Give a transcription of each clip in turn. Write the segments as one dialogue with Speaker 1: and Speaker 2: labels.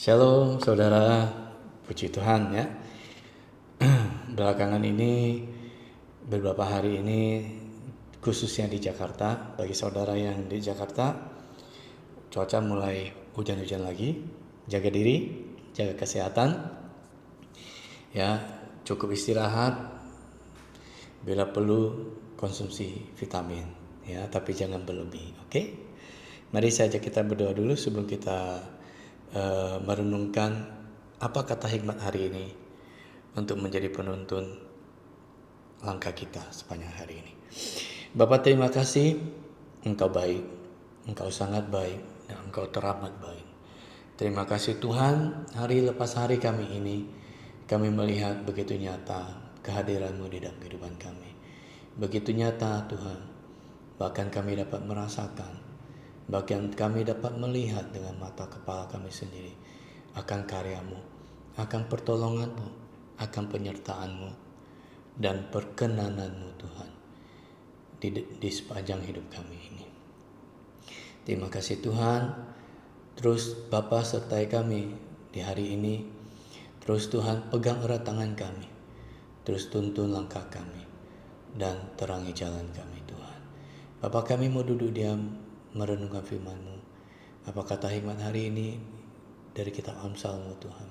Speaker 1: Shalom saudara, puji Tuhan ya. Belakangan ini, beberapa hari ini khususnya di Jakarta, bagi saudara yang di Jakarta, cuaca mulai hujan-hujan lagi. Jaga diri, jaga kesehatan, ya, cukup istirahat, bila perlu konsumsi vitamin, ya, tapi jangan berlebih, oke? Mari saja kita berdoa dulu sebelum kita merenungkan apa kata hikmat hari ini untuk menjadi penuntun langkah kita sepanjang hari ini. Bapa, terima kasih, Engkau baik, Engkau sangat baik, dan Engkau teramat baik. Terima kasih Tuhan, hari lepas hari kami ini, kami melihat begitu nyata kehadiran-Mu di dalam kehidupan kami. Begitu nyata Tuhan, bahkan kami dapat merasakan, bahkan kami dapat melihat dengan mata kepala kami sendiri akan karya-Mu, akan pertolongan-Mu, akan penyertaan-Mu, dan perkenanan-Mu Tuhan di sepanjang hidup kami ini. Terima kasih Tuhan. Terus Bapa sertai kami di hari ini. Terus Tuhan pegang erat tangan kami. Terus tuntun langkah kami dan terangi jalan kami Tuhan. Bapa, kami mau duduk diam merenungkan firman-Mu. Apa kata hikmat hari ini dari kitab Amsal-Mu Tuhan,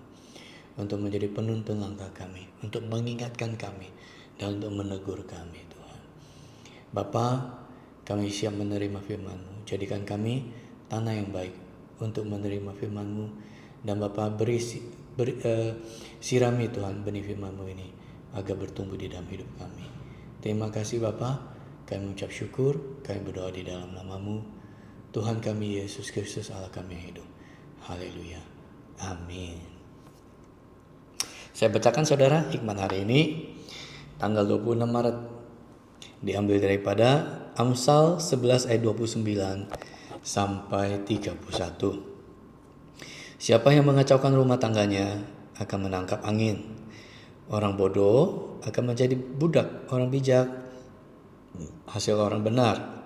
Speaker 1: untuk menjadi penuntun langkah kami, untuk mengingatkan kami, dan untuk menegur kami Tuhan. Bapa, kami siap menerima firman-Mu. Jadikan kami tanah yang baik untuk menerima firman-Mu, dan Bapa sirami Tuhan benih firman-Mu ini agar bertumbuh di dalam hidup kami. Terima kasih Bapa, kami mengucap syukur, kami berdoa di dalam nama-Mu, Tuhan kami Yesus Kristus Allah kami yang hidup. Haleluya. Amin. Saya bacakan saudara hikmat hari ini tanggal 26 Maret, diambil daripada Amsal 11 ayat 29 sampai 31. Siapa yang mengacaukan rumah tangganya akan menangkap angin. Orang bodoh akan menjadi budak orang bijak. Hasil orang benar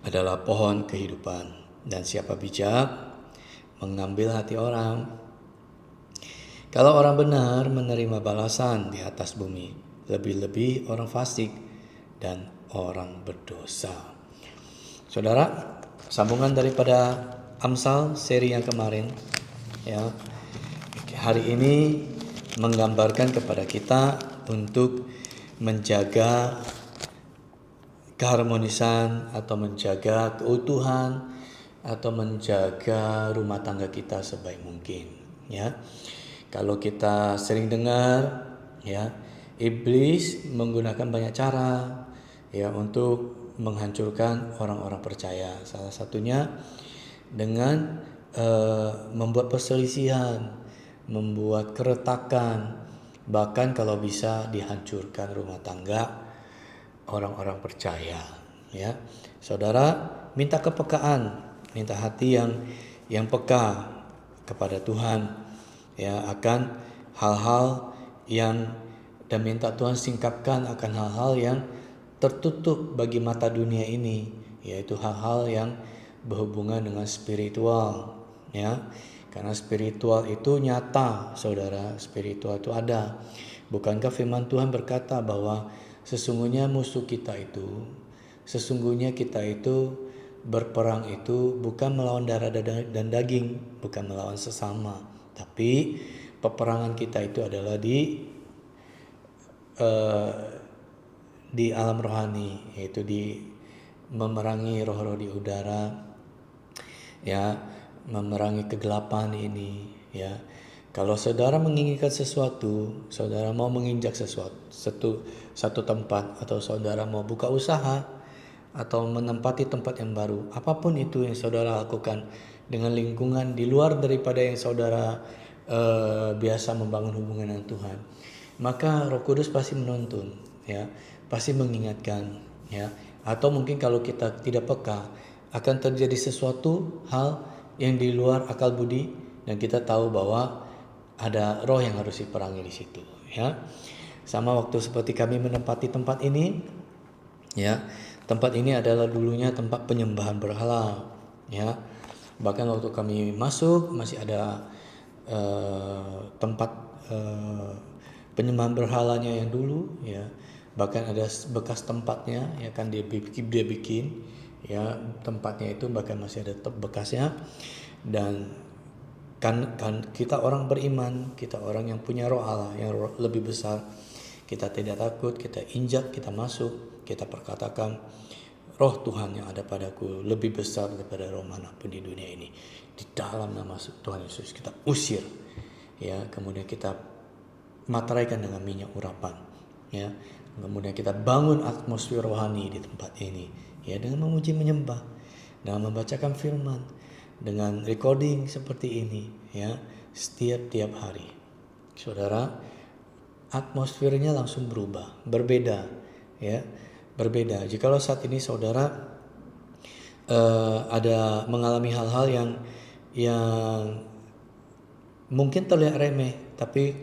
Speaker 1: adalah pohon kehidupan, dan siapa bijak mengambil hati orang. Kalau orang benar menerima balasan di atas bumi, lebih-lebih orang fasik dan orang berdosa. Saudara, sambungan daripada Amsal seri yang kemarin, ya, hari ini menggambarkan kepada kita untuk menjaga keharmonisan atau menjaga keutuhan atau menjaga rumah tangga kita sebaik mungkin, ya. Kalau kita sering dengar, ya, iblis menggunakan banyak cara, ya, untuk menghancurkan orang-orang percaya. Salah satunya dengan membuat perselisihan, membuat keretakan, bahkan kalau bisa dihancurkan rumah tangga orang-orang percaya, ya. Saudara, minta kepekaan, minta hati yang peka kepada Tuhan, ya, akan hal-hal yang, dan minta Tuhan singkapkan akan hal-hal yang tertutup bagi mata dunia ini, yaitu hal-hal yang berhubungan dengan spiritual, ya. Karena spiritual itu nyata, saudara, spiritual itu ada. Bukankah firman Tuhan berkata bahwa sesungguhnya kita itu berperang itu bukan melawan darah dan daging, bukan melawan sesama, tapi peperangan kita itu adalah di alam rohani, yaitu di memerangi roh-roh di udara, ya, memerangi kegelapan ini, ya. Kalau saudara menginginkan sesuatu, saudara mau menginjak satu tempat, atau saudara mau buka usaha atau menempati tempat yang baru, apapun itu yang saudara lakukan dengan lingkungan di luar daripada yang saudara biasa membangun hubungan dengan Tuhan, maka Roh Kudus pasti menuntun, ya, pasti mengingatkan, ya. Atau mungkin kalau kita tidak peka, akan terjadi sesuatu hal yang di luar akal budi, dan kita tahu bahwa ada roh yang harus diperangi di situ, ya. Sama waktu seperti kami menempati tempat ini, ya. Tempat ini adalah dulunya tempat penyembahan berhala, ya. Bahkan waktu kami masuk masih ada tempat penyembahan berhalanya yang dulu, ya. Bahkan ada bekas tempatnya, ya kan, dia bikin, ya, tempatnya itu bahkan masih ada bekasnya. Dan kan kita orang beriman, kita orang yang punya roh Allah yang lebih besar, kita tidak takut, kita injak, kita masuk, kita perkatakan, roh Tuhan yang ada padaku lebih besar daripada roh manapun di dunia ini. Di dalam nama Tuhan Yesus kita usir, ya. Kemudian kita materaikan dengan minyak urapan, ya. Kemudian kita bangun atmosfer rohani di tempat ini, ya, dengan memuji menyembah, dengan membacakan firman, dengan recording seperti ini, ya, tiap hari. Saudara, atmosfernya langsung berubah, berbeda, ya, berbeda. Jikalau saat ini saudara ada mengalami hal-hal yang mungkin terlihat remeh, tapi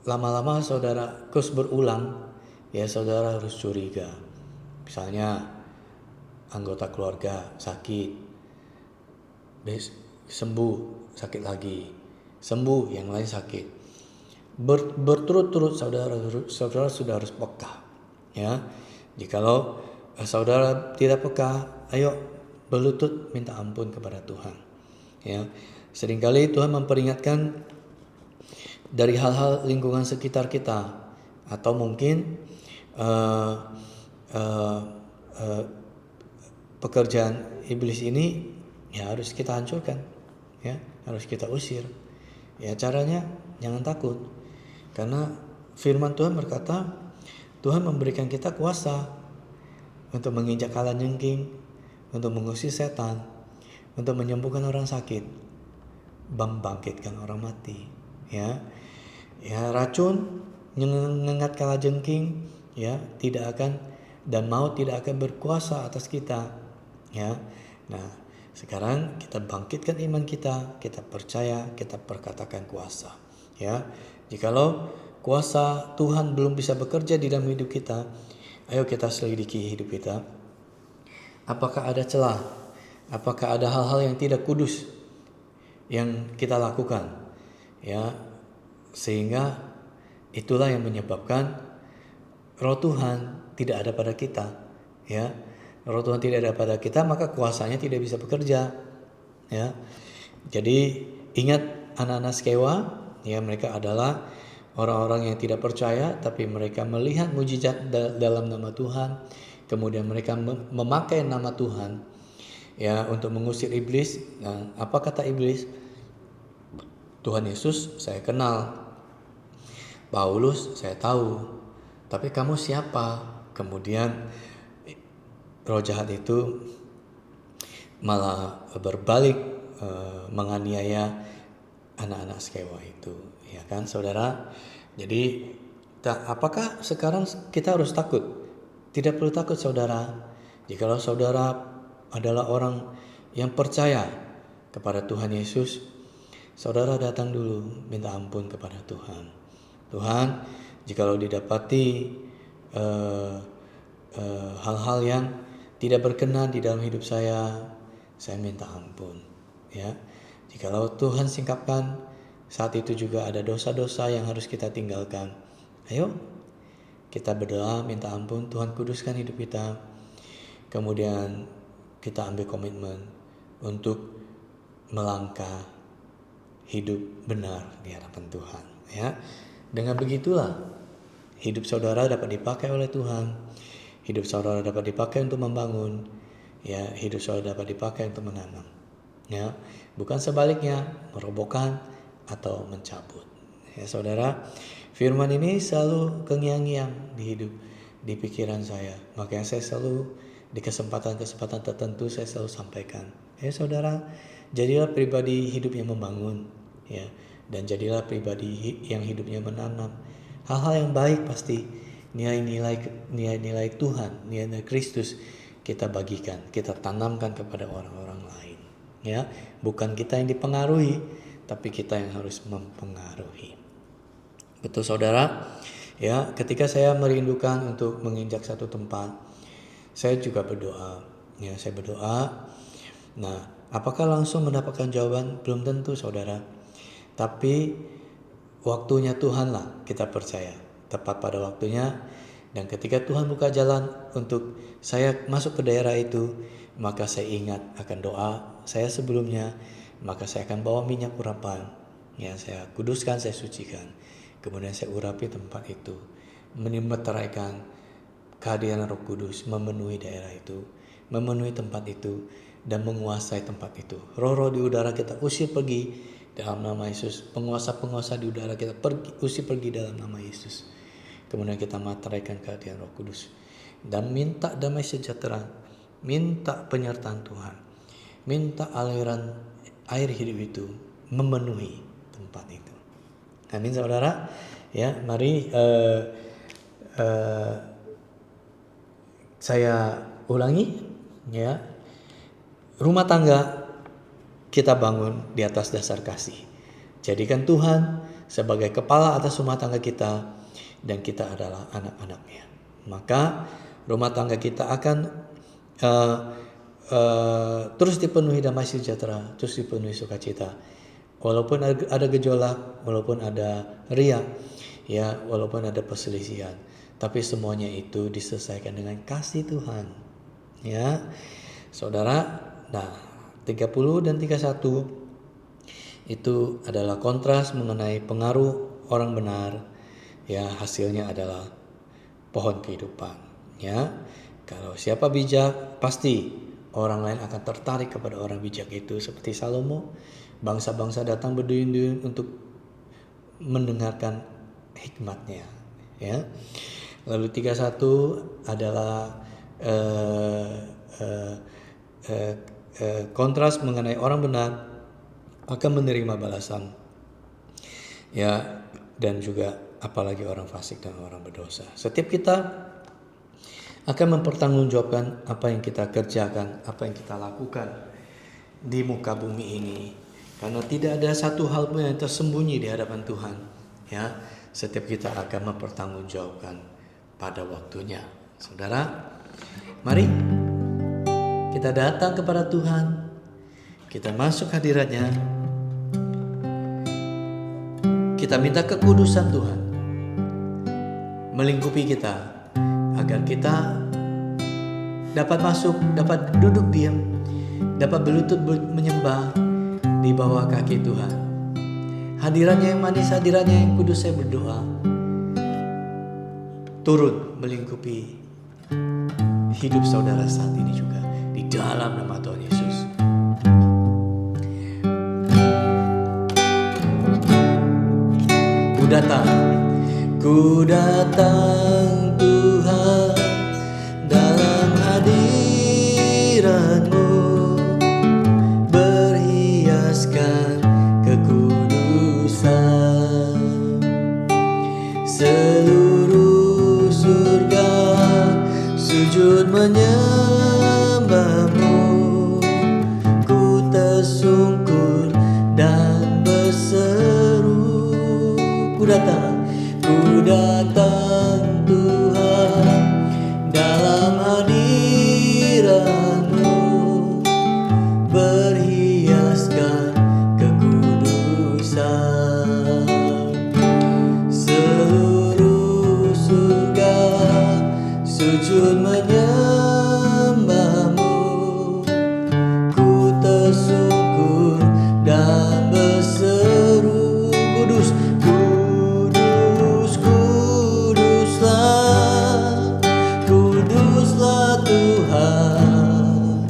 Speaker 1: lama-lama saudara terus berulang, ya, saudara harus curiga. Misalnya anggota keluarga sakit, sembuh, sakit lagi, sembuh, yang lain sakit, berturut-turut, saudara sudah harus peka, ya. Jikalau saudara tidak peka, ayo berlutut minta ampun kepada Tuhan, ya. Seringkali Tuhan memperingatkan dari hal-hal lingkungan sekitar kita, atau mungkin pekerjaan iblis ini, ya, harus kita hancurkan, ya, harus kita usir. Ya, caranya jangan takut, karena firman Tuhan berkata, Tuhan memberikan kita kuasa untuk menginjak kalajengking, untuk mengusir setan, untuk menyembuhkan orang sakit, membangkitkan orang mati, ya. Ya, racun menyengat kalajengking, ya, tidak akan, dan maut tidak akan berkuasa atas kita, ya. Nah, sekarang kita bangkitkan iman kita percaya, kita perkatakan kuasa, ya. Jikalau kuasa Tuhan belum bisa bekerja di dalam hidup kita, ayo kita selidiki hidup kita. Apakah ada celah? Apakah ada hal-hal yang tidak kudus yang kita lakukan, ya, sehingga itulah yang menyebabkan roh Tuhan tidak ada pada kita, ya. Roh Tuhan tidak ada pada kita, maka kuasanya tidak bisa bekerja, ya. Jadi ingat anak-anak Skewa, ya, mereka adalah orang-orang yang tidak percaya, tapi mereka melihat mujizat dalam nama Tuhan, kemudian mereka memakai nama Tuhan, ya, untuk mengusir iblis. Nah, apa kata iblis? Tuhan Yesus saya kenal, Paulus saya tahu, tapi kamu siapa? Kemudian roh jahat itu malah berbalik menganiaya anak-anak Skewa itu, ya kan, saudara. Jadi apakah sekarang kita harus takut? Tidak perlu takut, saudara. Jikalau saudara adalah orang yang percaya kepada Tuhan Yesus, saudara datang dulu minta ampun kepada Tuhan. Tuhan, jikalau didapati hal-hal yang tidak berkenan di dalam hidup saya minta ampun, ya. Jikalau Tuhan singkapkan, saat itu juga ada dosa-dosa yang harus kita tinggalkan. Ayo kita berdoa minta ampun, Tuhan kuduskan hidup kita. Kemudian kita ambil komitmen untuk melangkah hidup benar di hadapan Tuhan, ya. Dengan begitulah hidup saudara dapat dipakai oleh Tuhan. Hidup saudara dapat dipakai untuk membangun, ya. Hidup saudara dapat dipakai untuk menanam, ya. Bukan sebaliknya, merobohkan atau mencabut, ya, saudara. Firman ini selalu kengiang-ngiang di hidup, di pikiran saya. Makanya saya selalu di kesempatan-kesempatan tertentu saya selalu sampaikan, ya, saudara, jadilah pribadi hidup yang membangun, ya. Dan jadilah pribadi yang hidupnya menanam hal-hal yang baik. Pasti nilai-nilai Tuhan, nilai Kristus kita bagikan, kita tanamkan kepada orang-orang lain, ya. Bukan kita yang dipengaruhi, tapi kita yang harus mempengaruhi. Betul, saudara, ya. Ketika saya merindukan untuk menginjak satu tempat, saya juga berdoa, Ya, saya berdoa. Nah, apakah langsung mendapatkan jawaban? Belum tentu, saudara. Tapi waktunya Tuhan lah, kita percaya. Tepat pada waktunya. Dan ketika Tuhan buka jalan untuk saya masuk ke daerah itu, maka saya ingat akan doa saya sebelumnya. Maka saya akan bawa minyak urapan. Ya, saya kuduskan, saya sucikan. Kemudian saya urapi tempat itu. Memeteraikan kehadiran Roh Kudus memenuhi daerah itu, memenuhi tempat itu, dan menguasai tempat itu. Roh-roh di udara kita usir pergi dalam nama Yesus. Penguasa-penguasa di udara kita usir pergi dalam nama Yesus. Kemudian kita meteraikan kehadiran Roh Kudus dan minta damai sejahtera, minta penyertaan Tuhan, minta aliran air hidup itu memenuhi tempat itu. Amin, saudara. Ya, mari saya ulangi, ya. Rumah tangga kita bangun di atas dasar kasih. Jadikan Tuhan sebagai kepala atas rumah tangga kita, dan kita adalah anak-anaknya. Maka rumah tangga kita akan terus dipenuhi damai sejahtera, terus dipenuhi sukacita. Walaupun ada gejolak, walaupun ada riak, ya, walaupun ada perselisihan, tapi semuanya itu diselesaikan dengan kasih Tuhan. Ya, saudara. Nah, 30 dan 31 itu adalah kontras mengenai pengaruh orang benar. Ya, hasilnya adalah pohon kehidupan. Ya, kalau siapa bijak, pasti orang lain akan tertarik kepada orang bijak itu. Seperti Salomo, bangsa-bangsa datang berduyun-duyun untuk mendengarkan hikmatnya. Ya, lalu 31 adalah kontras mengenai orang benar akan menerima balasan. Ya, dan juga apalagi orang fasik dan orang berdosa. Setiap kita akan mempertanggungjawabkan apa yang kita kerjakan, apa yang kita lakukan di muka bumi ini. Karena tidak ada satu hal pun yang tersembunyi di hadapan Tuhan. Ya, setiap kita akan mempertanggungjawabkan pada waktunya. Saudara, mari kita datang kepada Tuhan, kita masuk hadiratnya, kita minta kekudusan Tuhan melingkupi kita, agar kita dapat masuk, dapat duduk diam, dapat berlutut menyembah di bawah kaki Tuhan. Hadirannya yang manis, hadirannya yang kudus, saya berdoa turun melingkupi hidup saudara saat ini juga, di dalam nama Tuhan Yesus. Ku datang Tuhan dalam hadirat-Mu, berhiaskan kekudusan. Seluruh surga sujud menyembah-Mu, ku tersungkur dan berseru. Ku datang Tuhan dalam hadirat-Mu, berhiaskan kekudusan. Seluruh surga sujud menyembah-Mu, ku tersungkur dan berseru. Kudus, kuduslah Tuhan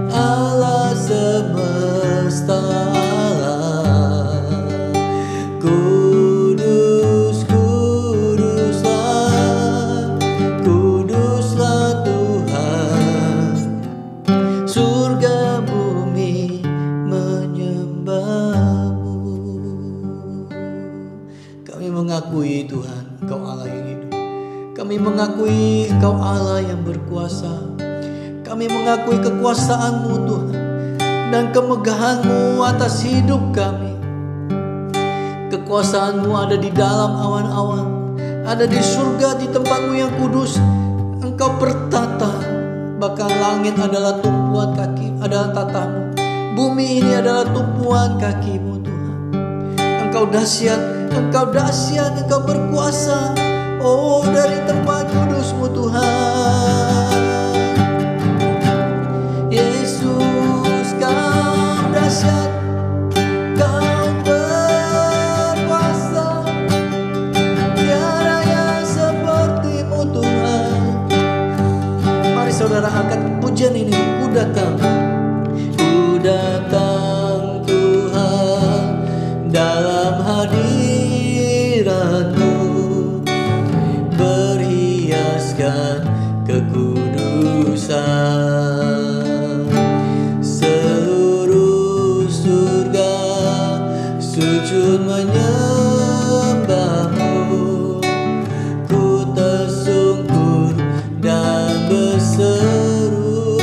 Speaker 1: Allah semesta alam. Kuduslah Tuhan, surga bumi menyembah-Mu. Kami mengakui Tuhan, Engkau Allah yang hidup. Kami mengakui Engkau Allah yang berkuasa. Kami mengakui kekuasaan-Mu Tuhan, dan kemegahan-Mu atas hidup kami. Kekuasaan-Mu ada di dalam awan-awan, ada di surga, di tempat-Mu yang kudus. Engkau bertata, bahkan bahkan langit adalah tumpuan kaki, adalah tatamu. Bumi ini adalah tumpuan kakimu Tuhan. Engkau dahsyat, Engkau dahsyat, Engkau berkuasa. Oh, dari tempat kudusmu Tuhan. Yesus, Kau dahsyat, Kau berkuasa. Tiada yang sepertimu Tuhan. Mari saudara angkat pujian ini. Ku datang Tuhan dalam hadirat-Mu, berhiaskan kekudusan. Seluruh surga sujud menyembah-Mu. Ku tersungkur dan berseru,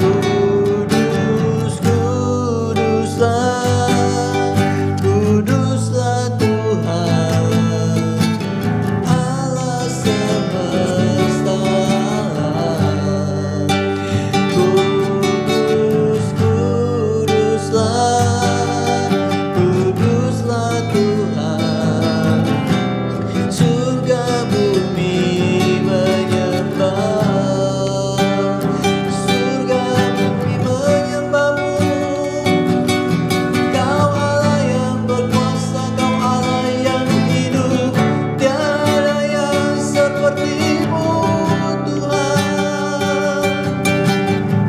Speaker 1: Kudus, Kuduslah Tuhan, Allah semesta. Kudus, Kuduslah Tuhan, surga bumi menyembah, surga bumi menyembah-Mu. Kau Allah yang berkuasa, Kau Allah yang hidup, tiada yang seperti-Mu Tuhan.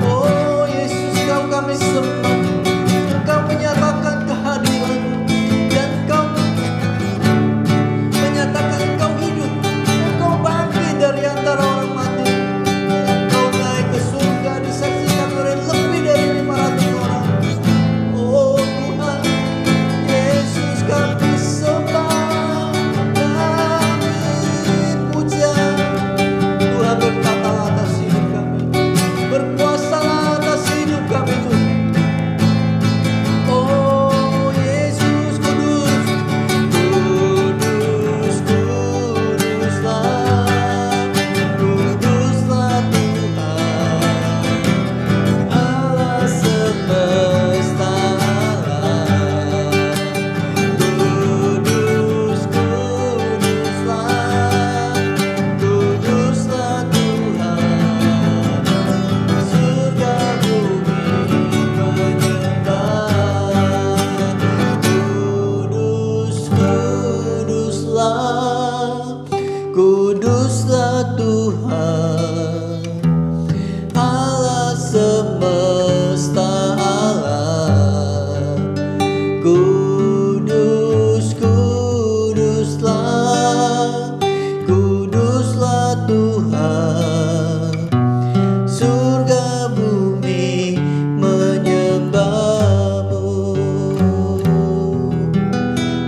Speaker 1: Oh Yesus, Kau kami sembah, Engkau menyatakan kehadiran, dan Engkau menyatakan Engkau hidup, Engkau bangkit dari antara orang mati, Engkau naik ke surga disaksikan oleh lebih dari 500 orang. Oh Tuhan, Yesus kami sembah, kami puja. Tuhan berkatalah atas hidup kami, berkuasalah atas hidup kami Tuhan. Oh Yesus, kudus, kudus, kuduslah Tuhan, Allah semesta. Kudus, kuduslah Tuhan, surga bumi menyembah. Kuduslah Tuhan, Allah semesta alam. Kuduslah Tuhan, surga bumi menyembah-Mu,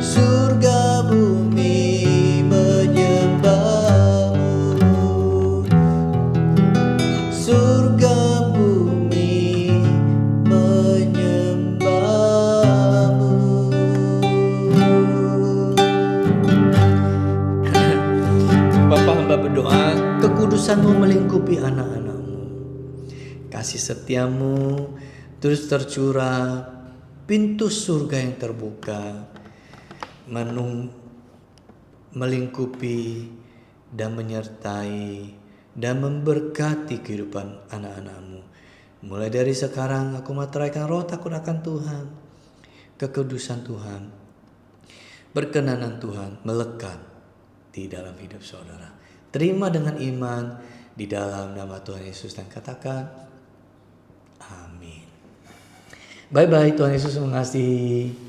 Speaker 1: surga bumi menyembah-Mu, surga bumi menyembah-Mu. Bapa, hamba berdoa, kekudusan-Mu melingkupi anak-anak-Mu, kasih setia-Mu terus tercurah, pintu surga yang terbuka melingkupi dan menyertai dan memberkati kehidupan anak-anak-Mu. Mulai dari sekarang aku materaikan roh takut akan Tuhan, kekudusan Tuhan, berkenanan Tuhan melekat di dalam hidup saudara. Terima dengan iman di dalam nama Tuhan Yesus dan katakan amin. Bye-bye, Tuhan Yesus mengasihi.